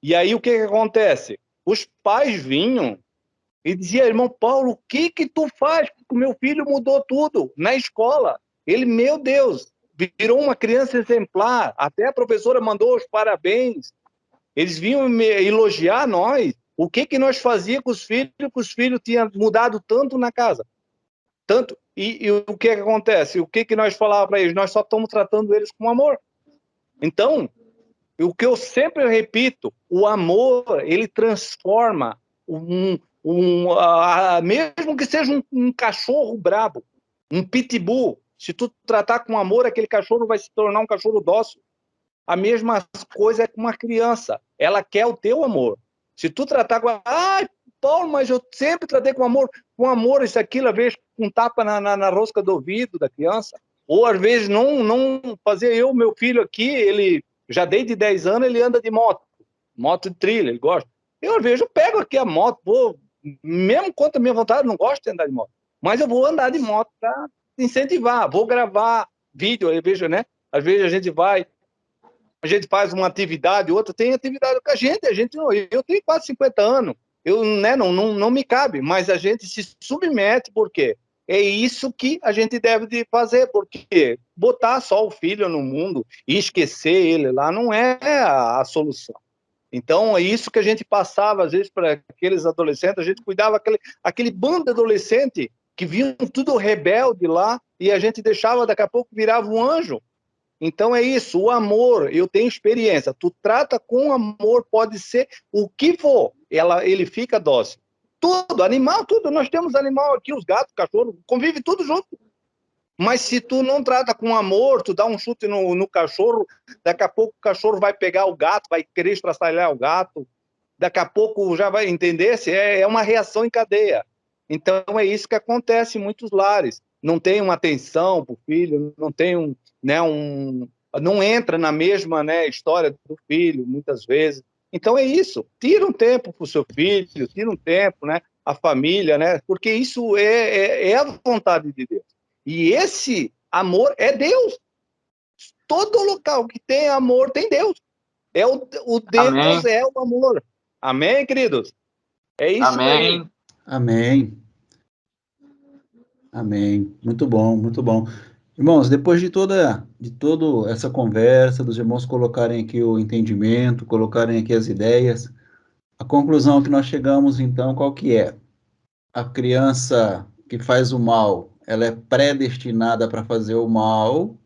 Speaker 3: E aí o que acontece? Os pais vinham e diziam, irmão Paulo, o que tu faz? O meu filho mudou tudo na escola. Ele, meu Deus, virou uma criança exemplar. Até a professora mandou os parabéns. Eles vinham elogiar nós. O que nós fazíamos com os filhos tinham mudado tanto na casa. Tanto. E o que acontece? O que nós falávamos para eles? Nós só estamos tratando eles com amor. Então, o que eu sempre repito, o amor, ele transforma mesmo que seja um cachorro brabo, um pitbull, se tu tratar com amor, aquele cachorro vai se tornar um cachorro dócil. A mesma coisa é com uma criança. Ela quer o teu amor. Se tu tratar com... Paulo, mas eu sempre tratei com amor, isso, aquilo, às vezes com tapa na rosca do ouvido da criança. Ou, às vezes, não fazer meu filho aqui, ele já desde 10 anos, ele anda de moto de trilha, ele gosta. Eu, às vezes, eu pego aqui a moto, mesmo contra a minha vontade, não gosto de andar de moto, mas eu vou andar de moto para incentivar, vou gravar vídeo, eu vejo, né? Às vezes a gente faz uma atividade, outra tem atividade com a gente eu tenho quase 50 anos, né, não me cabe, mas a gente se submete, porque é isso que a gente deve de fazer, porque botar só o filho no mundo e esquecer ele lá não é a solução. Então, é isso que a gente passava, às vezes, para aqueles adolescentes, a gente cuidava aquele bando de adolescente que vinham tudo rebelde lá, e a gente deixava, daqui a pouco, virava um anjo. Então é isso, o amor, eu tenho experiência, tu trata com amor, pode ser o que for, ele fica dócil. Tudo, animal, tudo, nós temos animal aqui, os gatos, cachorro, convive tudo junto. Mas se tu não trata com amor, tu dá um chute no cachorro, daqui a pouco o cachorro vai pegar o gato, vai querer estraçalhar o gato, daqui a pouco já vai entender, é uma reação em cadeia. Então é isso que acontece em muitos lares. Não tem uma atenção para o filho, não tem não entra na mesma, né, história do filho, muitas vezes. Então é isso, tira um tempo para o seu filho, tira um tempo, né? a família, né? Porque isso é a vontade de Deus. E esse amor é Deus. Todo local que tem amor tem Deus. O Deus
Speaker 2: Amém.
Speaker 3: é o amor. Amém, queridos? É isso
Speaker 2: Amém.
Speaker 3: aí.
Speaker 1: Amém. Amém. Muito bom, muito bom. Irmãos, depois de toda essa conversa, dos irmãos colocarem aqui o entendimento, colocarem aqui as ideias, a conclusão que nós chegamos, então, qual que é? A criança que faz o mal, ela é predestinada para fazer o mal,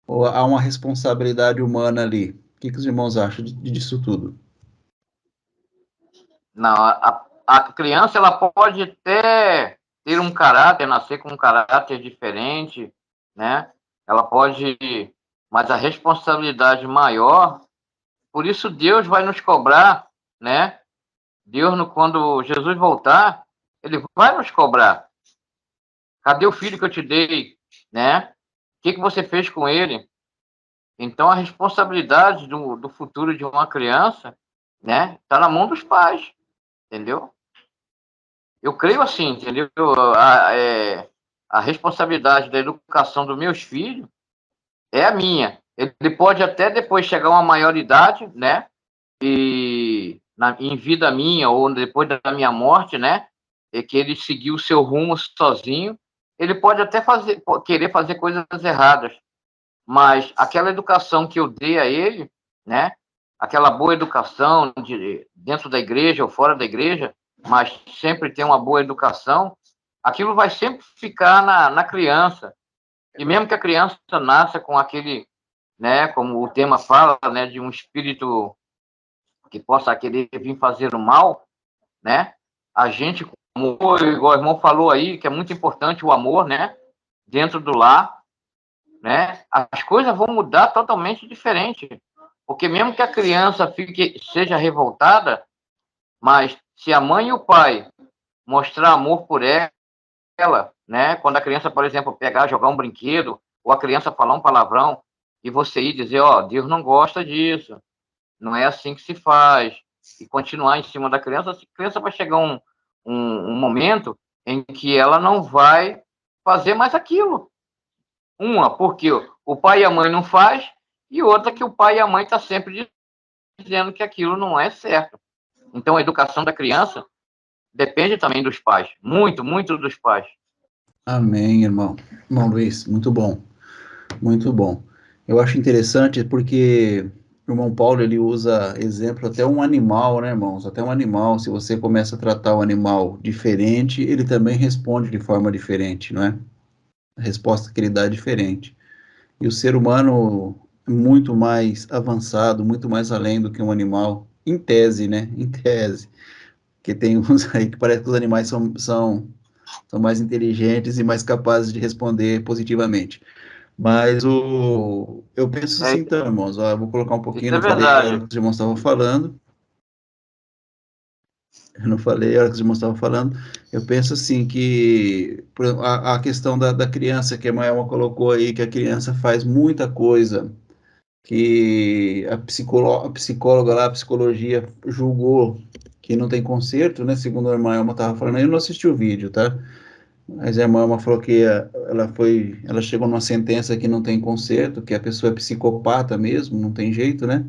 Speaker 1: ou há uma responsabilidade humana ali? O que os irmãos acham disso tudo?
Speaker 2: Não, a criança ela pode até ter um caráter, nascer com um caráter diferente, né? Ela pode, mas a responsabilidade maior, por isso Deus vai nos cobrar, né? Deus, quando Jesus voltar, ele vai nos cobrar. Cadê o filho que eu te dei, né? O que você fez com ele? Então, a responsabilidade do futuro de uma criança, né, está na mão dos pais, entendeu? Eu creio assim, entendeu? A responsabilidade da educação dos meus filhos é a minha. Ele pode até depois chegar a uma maioridade, né? E em vida minha ou depois da minha morte, né? E que ele seguiu o seu rumo sozinho. Ele pode até querer fazer coisas erradas, mas aquela educação que eu dei a ele, né? Aquela boa educação dentro da igreja ou fora da igreja, mas sempre ter uma boa educação, aquilo vai sempre ficar na criança. E mesmo que a criança nasça com aquele, né, como o tema fala, né, de um espírito que possa querer vir fazer o mal, né? A gente, como igual o irmão falou aí, que é muito importante o amor, né? Dentro do lar, né? As coisas vão mudar totalmente diferente. Porque mesmo que a criança seja revoltada, mas se a mãe e o pai mostrar amor por ela, né? Quando a criança, por exemplo, pegar, jogar um brinquedo, ou a criança falar um palavrão, e você ir dizer, ó, Deus não gosta disso, não é assim que se faz, e continuar em cima da criança, a criança vai chegar um momento em que ela não vai fazer mais aquilo. Uma, porque o pai e a mãe não faz, e outra que o pai e a mãe estão sempre dizendo que aquilo não é certo. Então, a educação da criança depende também dos pais, muito, muito dos pais.
Speaker 1: Amém, irmão. Irmão Luiz, muito bom, muito bom. Eu acho interessante porque o irmão Paulo, ele usa exemplo até um animal, né, irmãos? Até um animal, se você começa a tratar o animal diferente, ele também responde de forma diferente, não é? A resposta que ele dá é diferente. E o ser humano é muito mais avançado, muito mais além do que um animal, em tese, né? Em tese. Porque tem uns aí que parece que os animais são mais inteligentes e mais capazes de responder positivamente. Mas eu penso assim, então, irmãos, ó, eu vou colocar um pouquinho,
Speaker 2: Isso é
Speaker 1: não falei a hora
Speaker 2: verdade.
Speaker 1: que os irmãos estavam falando, eu não falei a hora que os irmãos estavam falando, eu penso assim que a questão da criança, que a Maelma colocou aí, que a criança faz muita coisa, que a psicóloga lá, a psicologia julgou que não tem conserto, né, segundo a irmã Elma estava falando, eu não assisti o vídeo, tá? Mas a irmã Elma falou que ela chegou numa sentença que não tem conserto, que a pessoa é psicopata mesmo, não tem jeito, né?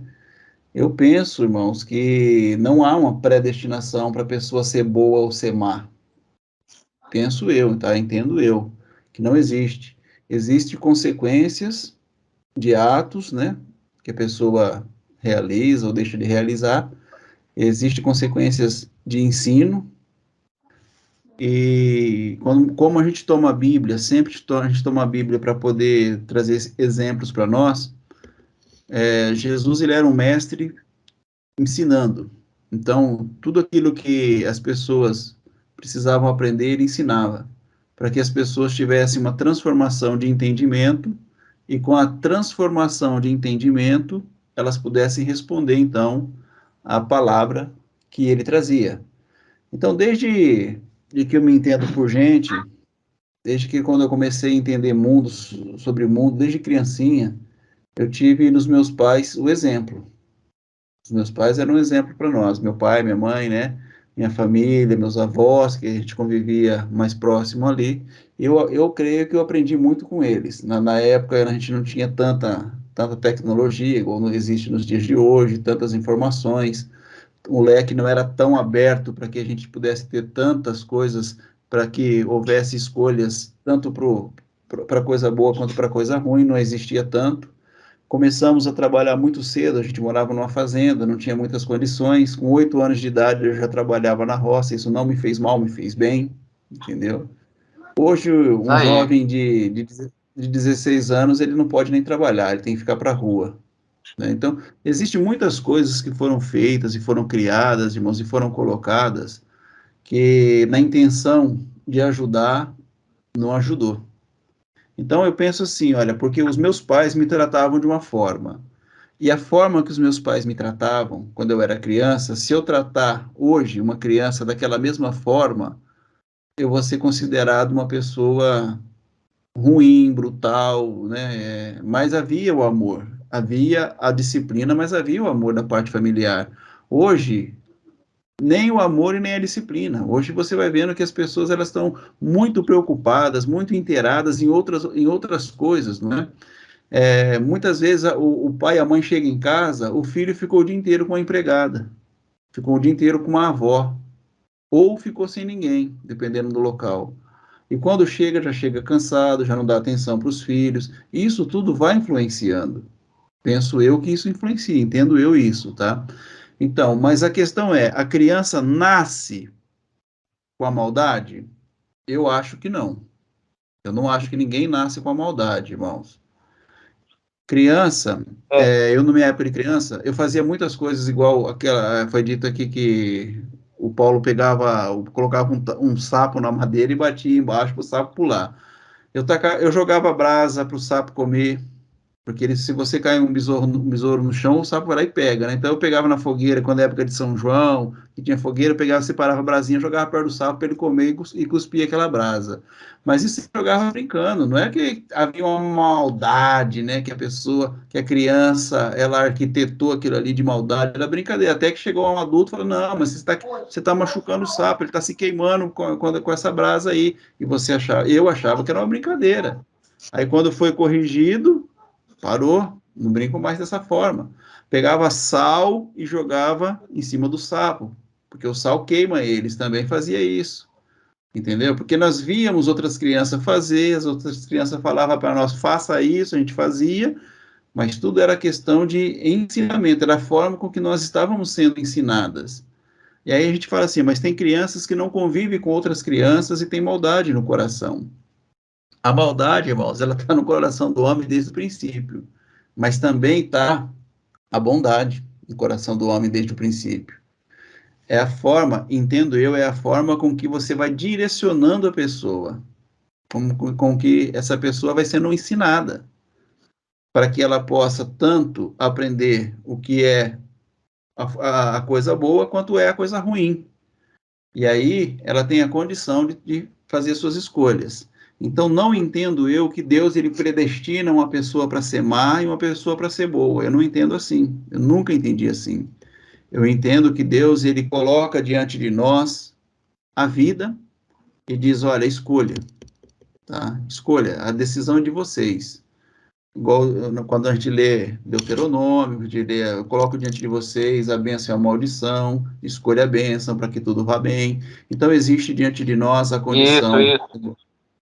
Speaker 1: Eu penso, irmãos, que não há uma predestinação para a pessoa ser boa ou ser má. Penso eu, tá? Entendo eu, que não existe. Existem consequências de atos, né? Que a pessoa realiza ou deixa de realizar. Existem consequências de ensino. E como a gente toma a Bíblia, sempre a gente toma a Bíblia para poder trazer exemplos para nós, Jesus ele era um mestre ensinando. Então, tudo aquilo que as pessoas precisavam aprender, ele ensinava, para que as pessoas tivessem uma transformação de entendimento, e com a transformação de entendimento, elas pudessem responder, então, à palavra que ele trazia. Então, desde que eu me entendo por gente, desde que quando eu comecei a entender sobre o mundo, desde criancinha, eu tive nos meus pais o exemplo. Os meus pais eram um exemplo para nós, meu pai, minha mãe, né? minha família, meus avós, que a gente convivia mais próximo ali, eu creio que eu aprendi muito com eles. Na época a gente não tinha tanta tecnologia, igual não existe nos dias de hoje, tantas informações, o leque não era tão aberto para que a gente pudesse ter tantas coisas, para que houvesse escolhas, tanto para coisa boa quanto para coisa ruim, não existia tanto. Começamos a trabalhar muito cedo, a gente morava numa fazenda, não tinha muitas condições. Com 8 anos de idade eu já trabalhava na roça, isso não me fez mal, me fez bem, entendeu? Hoje,
Speaker 2: Isso
Speaker 1: um
Speaker 2: aí.
Speaker 1: jovem de 16 anos, ele não pode nem trabalhar, ele tem que ficar para a rua, né? Então, existem muitas coisas que foram feitas e foram criadas, irmãos, e foram colocadas, que na intenção de ajudar, não ajudou. Então, eu penso assim, olha, porque os meus pais me tratavam de uma forma, e a forma que os meus pais me tratavam quando eu era criança, se eu tratar hoje uma criança daquela mesma forma, eu vou ser considerado uma pessoa ruim, brutal, né? Mas havia o amor, havia a disciplina, mas havia o amor da parte familiar. Hoje, nem o amor e nem a disciplina. Hoje você vai vendo que as pessoas elas estão muito preocupadas, muito inteiradas em outras coisas, não é? Muitas vezes o pai e a mãe chegam em casa, o filho ficou o dia inteiro com a empregada, ficou o dia inteiro com uma avó, ou ficou sem ninguém, dependendo do local. E quando chega, já chega cansado, já não dá atenção para os filhos. E isso tudo vai influenciando. Penso eu que isso influencia, entendo eu isso, tá? Então, mas a questão é, a criança nasce com a maldade? Eu acho que não. Eu não acho que ninguém nasce com a maldade, irmãos. Criança, eu na minha época de criança, eu fazia muitas coisas igual aquela, foi dito aqui que o Paulo colocava um sapo na madeira e batia embaixo para o sapo pular. Eu jogava brasa para o sapo comer, porque se você cair um besouro no chão, o sapo vai lá e pega, né? Então eu pegava na fogueira, quando é época de São João, que tinha fogueira, eu pegava, separava a brasinha, jogava perto do sapo para ele comer e cuspia aquela brasa. Mas isso eu jogava brincando, não é que havia uma maldade, né? Que a criança, ela arquitetou aquilo ali de maldade, era brincadeira. Até que chegou um adulto e falou: não, mas você está machucando o sapo, ele está se queimando com essa brasa aí. E eu achava que era uma brincadeira. Aí quando foi corrigido, parou, não brinco mais dessa forma. Pegava sal e jogava em cima do sapo, porque o sal queima eles, também fazia isso, entendeu? Porque nós víamos outras crianças fazer, as outras crianças falavam para nós, faça isso, a gente fazia, mas tudo era questão de ensinamento, era a forma com que nós estávamos sendo ensinadas. E aí a gente fala assim, mas tem crianças que não convivem com outras crianças e tem maldade no coração. A maldade, irmãos, ela está no coração do homem desde o princípio, mas também está a bondade no coração do homem desde o princípio. É a forma, entendo eu, é a forma com que você vai direcionando a pessoa, com que essa pessoa vai sendo ensinada, para que ela possa tanto aprender o que é a coisa boa, quanto é a coisa ruim. E aí ela tem a condição de fazer suas escolhas. Então, não entendo eu que Deus ele predestina uma pessoa para ser má e uma pessoa para ser boa. Eu não entendo assim. Eu nunca entendi assim. Eu entendo que Deus ele coloca diante de nós a vida e diz: olha, escolha, tá? Escolha, a decisão é de vocês. Igual quando a gente lê Deuteronômio, eu coloco diante de vocês a bênção e a maldição, escolha a bênção para que tudo vá bem. Então, existe diante de nós a condição,
Speaker 2: Isso.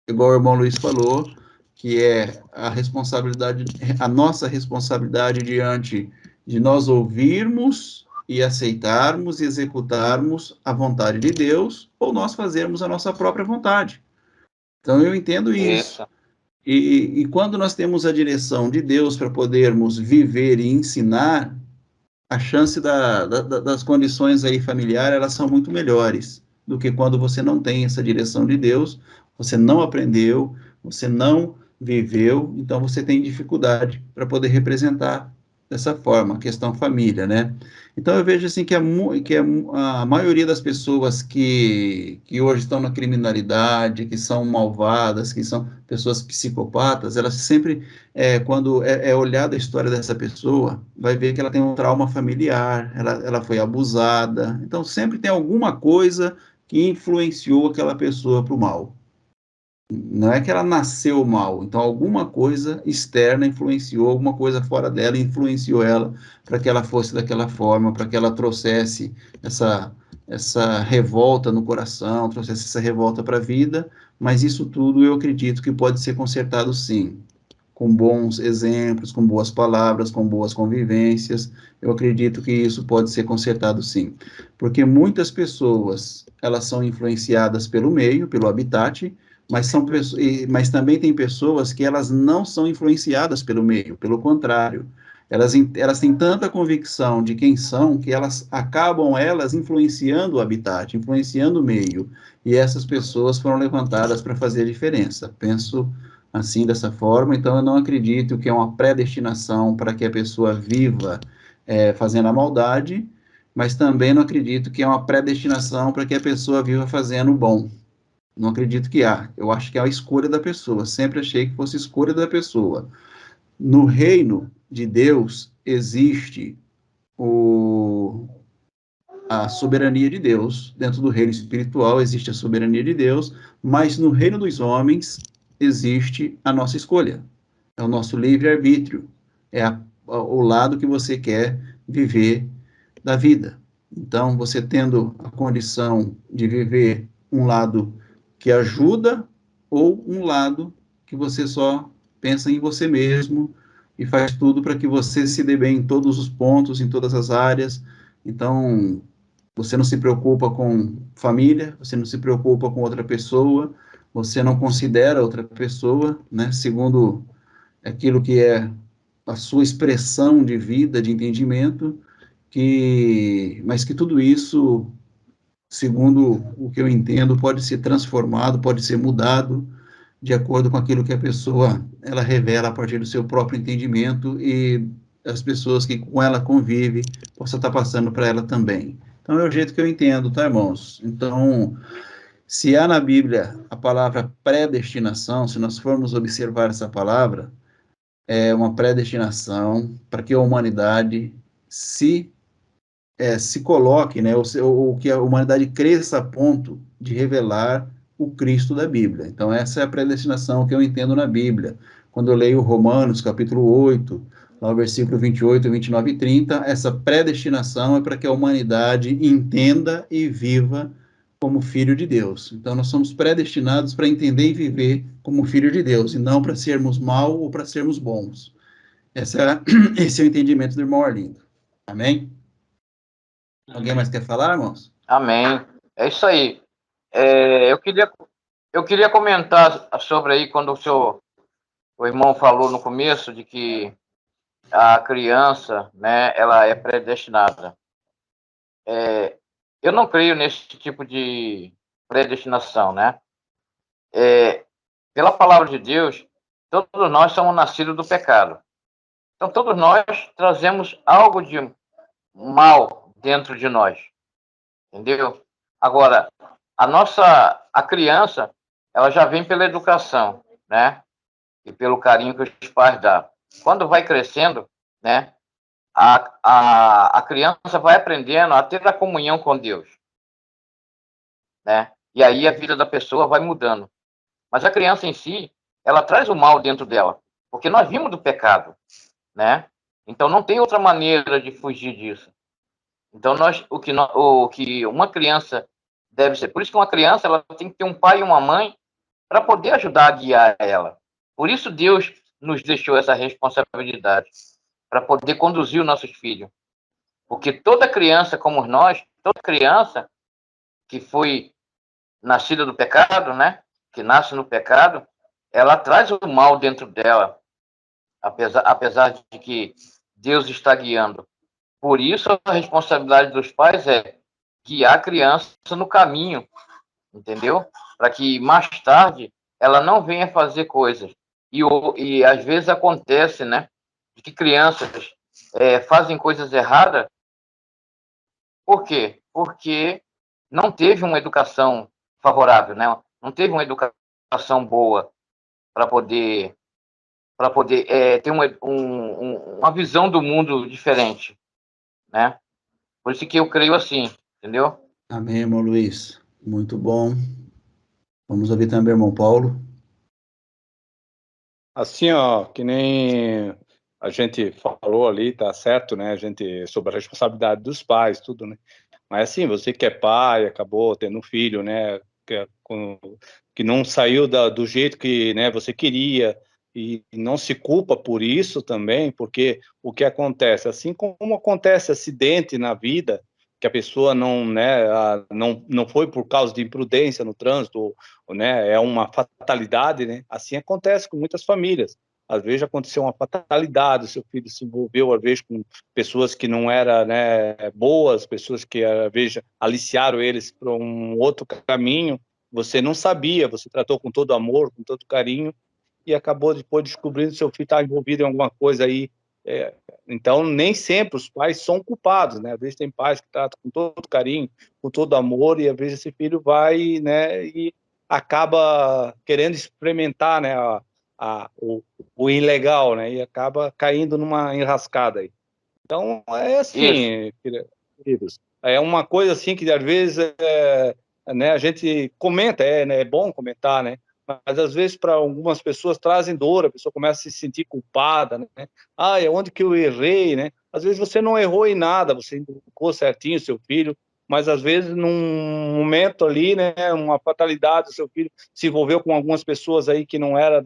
Speaker 1: igual o irmão Luiz falou, que é a responsabilidade, a nossa responsabilidade diante de nós ouvirmos e aceitarmos e executarmos a vontade de Deus, ou nós fazermos a nossa própria vontade. Então, eu entendo isso.
Speaker 2: Isso.
Speaker 1: E quando nós temos a direção de Deus para podermos viver e ensinar, a chance das condições aí familiares, elas são muito melhores do que quando você não tem essa direção de Deus, você não aprendeu, você não viveu, então você tem dificuldade para poder representar dessa forma, a questão família, né? Então, eu vejo assim que a maioria das pessoas que hoje estão na criminalidade, que são malvadas, que são pessoas psicopatas, elas sempre, quando é olhada a história dessa pessoa, vai ver que ela tem um trauma familiar, ela foi abusada. Então, sempre tem alguma coisa que influenciou aquela pessoa para o mal. Não é que ela nasceu mal, então alguma coisa externa influenciou, alguma coisa fora dela influenciou ela para que ela fosse daquela forma, para que ela trouxesse essa revolta no coração, trouxesse essa revolta para a vida, mas isso tudo eu acredito que pode ser consertado sim, com bons exemplos, com boas palavras, com boas convivências, eu acredito que isso pode ser consertado sim, porque muitas pessoas, elas são influenciadas pelo meio, pelo habitat, mas também tem pessoas que elas não são influenciadas pelo meio, pelo contrário, elas têm tanta convicção de quem são, que elas acabam influenciando o habitat, influenciando o meio, e essas pessoas foram levantadas para fazer a diferença, penso assim, dessa forma, então eu não acredito que é uma predestinação para que a pessoa viva fazendo a maldade, mas também não acredito que é uma predestinação para que a pessoa viva fazendo o bom. Não acredito que há. Eu acho que é a escolha da pessoa. Sempre achei que fosse escolha da pessoa. No reino de Deus existe a soberania de Deus. Dentro do reino espiritual existe a soberania de Deus, mas no reino dos homens existe a nossa escolha. É o nosso livre-arbítrio. O lado que você quer viver da vida. Então, você tendo a condição de viver um lado que ajuda ou um lado que você só pensa em você mesmo e faz tudo para que você se dê bem em todos os pontos, em todas as áreas. Então, você não se preocupa com família, você não se preocupa com outra pessoa, você não considera outra pessoa, né, segundo aquilo que é a sua expressão de vida, de entendimento, mas que tudo isso, segundo o que eu entendo, pode ser transformado, pode ser mudado de acordo com aquilo que a pessoa ela revela a partir do seu próprio entendimento e as pessoas que com ela convive possa estar passando para ela também. Então é o jeito que eu entendo, tá, irmãos? Então, se há na Bíblia a palavra predestinação, se nós formos observar essa palavra, é uma predestinação para que a humanidade se coloque, né, ou que a humanidade cresça a ponto de revelar o Cristo da Bíblia. Então, essa é a predestinação que eu entendo na Bíblia. Quando eu leio Romanos, capítulo 8, lá o versículo 28, 29 e 30, essa predestinação é para que a humanidade entenda e viva como filho de Deus. Então, nós somos predestinados para entender e viver como filho de Deus, e não para sermos mal ou para sermos bons. Esse é o entendimento do irmão Arlindo. Amém? Alguém mais quer falar, irmãos?
Speaker 2: Amém. É isso aí. Eu queria comentar sobre aí quando o irmão falou no começo de que a criança, né, ela é predestinada. Eu não creio nesse tipo de predestinação, né? Pela palavra de Deus, todos nós somos nascidos do pecado. Então, todos nós trazemos algo de mal dentro de nós, entendeu? Agora, a criança, ela já vem pela educação, né? E pelo carinho que os pais dão. Quando vai crescendo, né? A criança vai aprendendo a ter a comunhão com Deus, né? E aí a vida da pessoa vai mudando. Mas a criança em si, ela traz o mal dentro dela, porque nós vimos do pecado, né? Então não tem outra maneira de fugir disso. Então o que uma criança deve ser, por isso que uma criança ela tem que ter um pai e uma mãe para poder ajudar a guiar ela. Por isso Deus nos deixou essa responsabilidade para poder conduzir os nossos filhos. Porque toda criança como nós, toda criança que foi nascida do pecado, né? Que nasce no pecado, ela traz o mal dentro dela, apesar de que Deus está guiando. Por isso, a responsabilidade dos pais é guiar a criança no caminho, entendeu? Para que mais tarde ela não venha fazer coisas. E às vezes acontece, né? De que crianças fazem coisas erradas. Por quê? Porque não teve uma educação favorável, né? Não teve uma educação boa para poder ter uma visão do mundo diferente, né? Por isso que eu creio assim, entendeu?
Speaker 1: Amém, irmão Luiz. Muito bom. Vamos ouvir também o irmão Paulo.
Speaker 3: Assim, ó, que nem a gente falou ali, tá certo, né? A gente, sobre a responsabilidade dos pais, tudo, né? Mas assim, você que é pai, acabou tendo um filho, né? Que não saiu do jeito que, né, você queria, e não se culpa por isso também, porque o que acontece, assim como acontece acidente na vida, que a pessoa não, né, não foi por causa de imprudência no trânsito, né, é uma fatalidade, né? Assim acontece com muitas famílias. Às vezes aconteceu uma fatalidade, o seu filho se envolveu, às vezes, com pessoas que não eram, né, boas, pessoas que, às vezes, aliciaram eles para um outro caminho. Você não sabia, você tratou com todo amor, com todo carinho, e acabou depois descobrindo que seu filho está envolvido em alguma coisa aí. Então, nem sempre os pais são culpados, né? Às vezes tem pais que tratam com todo carinho, com todo amor, e às vezes esse filho vai, né, e acaba querendo experimentar, né, o ilegal, né, e acaba caindo numa enrascada aí. Então, é assim, queridos, é uma coisa assim que às vezes né, a gente comenta, né, é bom comentar, né, mas às vezes para algumas pessoas trazem dor, a pessoa começa a se sentir culpada, né, é onde que eu errei, né, às vezes você não errou em nada, você educou certinho o seu filho, mas às vezes num momento ali, né, uma fatalidade, o seu filho se envolveu com algumas pessoas aí que não era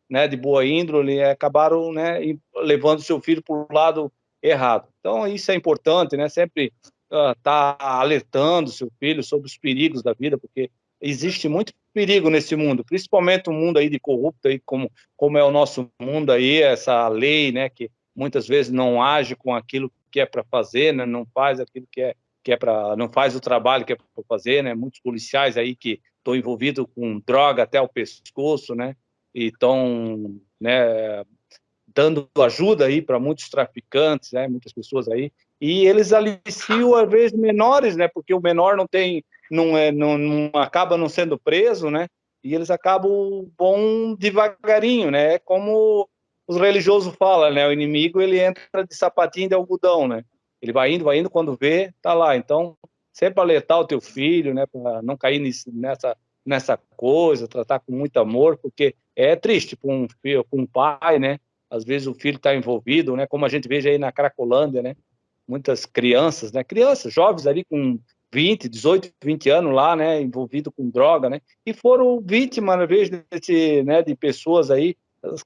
Speaker 3: né, de boa índole, e acabaram, né, levando o seu filho para o lado errado. Então, isso é importante, né? Sempre tá alertando seu filho sobre os perigos da vida, porque existe muito perigo nesse mundo, principalmente um mundo aí de corrupto, aí como é o nosso mundo aí, essa lei, né, que muitas vezes não age com aquilo que é para fazer, né? Não faz aquilo que é para, não faz o trabalho que é para fazer, né? Muitos policiais aí que estão envolvidos com droga até o pescoço, né? E estão, né, dando ajuda aí para muitos traficantes, né, muitas pessoas aí, e eles aliciam às vezes menores, né, porque o menor não acaba não sendo preso, né, e eles acabam bom devagarinho, né, é como os religiosos falam, né, o inimigo ele entra de sapatinho de algodão, né, ele vai indo, quando vê, tá lá. Então, sempre alertar o teu filho, né, para não cair nessa coisa, tratar com muito amor, porque é triste para um filho, para um pai, né, às vezes o filho está envolvido, né? Como a gente vê aí na Cracolândia, né? Muitas crianças, né? Crianças, jovens ali com 20, 18, 20 anos lá, né? Envolvido com droga, né? E foram vítimas, às vezes, né? De pessoas aí.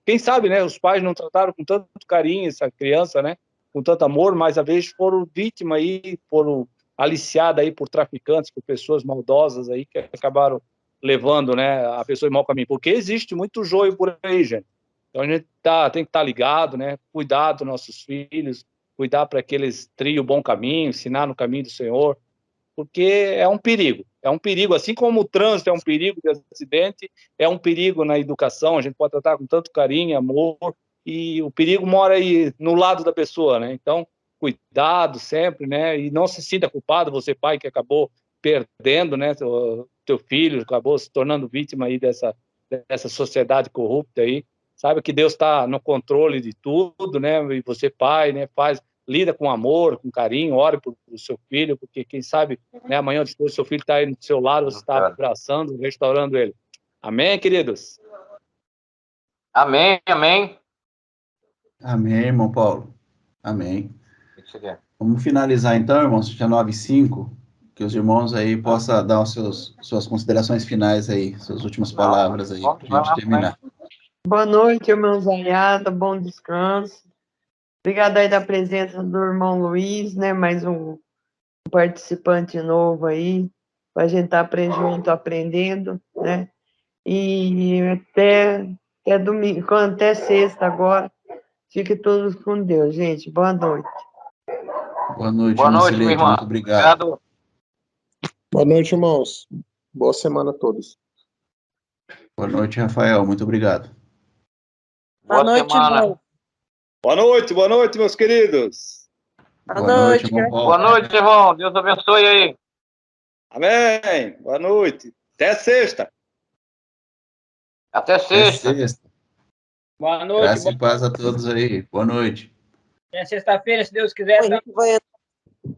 Speaker 3: Quem sabe, né? Os pais não trataram com tanto carinho essa criança, né? Com tanto amor, mas às vezes foram vítimas aí, foram aliciadas aí por traficantes, por pessoas maldosas aí que acabaram levando, né? A pessoa em mau caminho. Porque existe muito joio por aí, gente. Então a gente tem que estar ligado, né? Cuidar dos nossos filhos, cuidar para que eles triem o bom caminho, ensinar no caminho do Senhor, porque é um perigo, assim como o trânsito é um perigo de acidente, é um perigo na educação, a gente pode tratar com tanto carinho, amor, e o perigo mora aí no lado da pessoa, né? Então, cuidado sempre, né? E não se sinta culpado, você pai que acabou perdendo, né? Teu filho acabou se tornando vítima aí dessa sociedade corrupta aí. Saiba que Deus está no controle de tudo, né? E você, pai, né, lida com amor, com carinho, ore por o seu filho, porque quem sabe, né, amanhã ou depois seu filho está aí do seu lado, você está abraçando, restaurando ele. Amém, queridos?
Speaker 2: Amém, amém.
Speaker 1: Amém, irmão Paulo. Amém. Vamos finalizar então, irmãos, já 9h05, que os irmãos aí possam dar suas considerações finais aí, suas últimas palavras aí, para a gente terminar.
Speaker 4: Boa noite, irmão Zaiada, bom descanso. Obrigada aí da presença do irmão Luiz, né? Mais um participante novo aí, para a gente estar junto aprendendo, né? E até domingo, até sexta agora. Fiquem todos com Deus, gente. Boa noite.
Speaker 1: Boa noite,
Speaker 2: Boa noite,
Speaker 1: Silete,
Speaker 2: minha irmã.
Speaker 1: muito obrigado.
Speaker 7: Boa noite, irmãos. Boa semana a todos.
Speaker 1: Boa noite, Rafael, muito obrigado.
Speaker 2: Boa
Speaker 6: Boa noite,
Speaker 2: semana.
Speaker 6: irmão.
Speaker 3: Boa noite, meus queridos.
Speaker 1: Boa noite, irmão Paulo.
Speaker 2: Boa noite, irmão. Deus abençoe aí.
Speaker 3: Amém. Boa noite. Até sexta.
Speaker 2: Até
Speaker 1: Até
Speaker 2: sexta.
Speaker 1: sexta.
Speaker 8: Boa noite.
Speaker 1: Graça e paz a todos aí. Boa noite.
Speaker 8: Até sexta-feira, se Deus quiser.
Speaker 6: O Henrique vai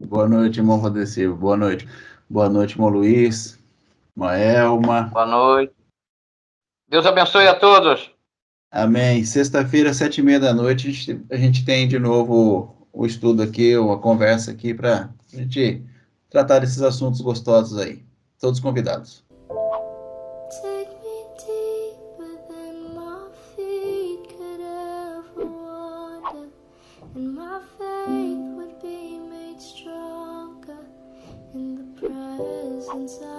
Speaker 1: Boa noite, irmão Rodrigo. Boa noite. Boa noite, irmão Luiz. Irmã Elma.
Speaker 2: Boa noite. Deus abençoe a todos.
Speaker 1: Amém. Sexta-feira, 7h30 da noite, a gente tem de novo o estudo aqui, uma conversa aqui para a gente tratar desses assuntos gostosos aí. Todos convidados.
Speaker 9: Take me deeper than my feet could ever wander, and my faith would be made stronger in the presence of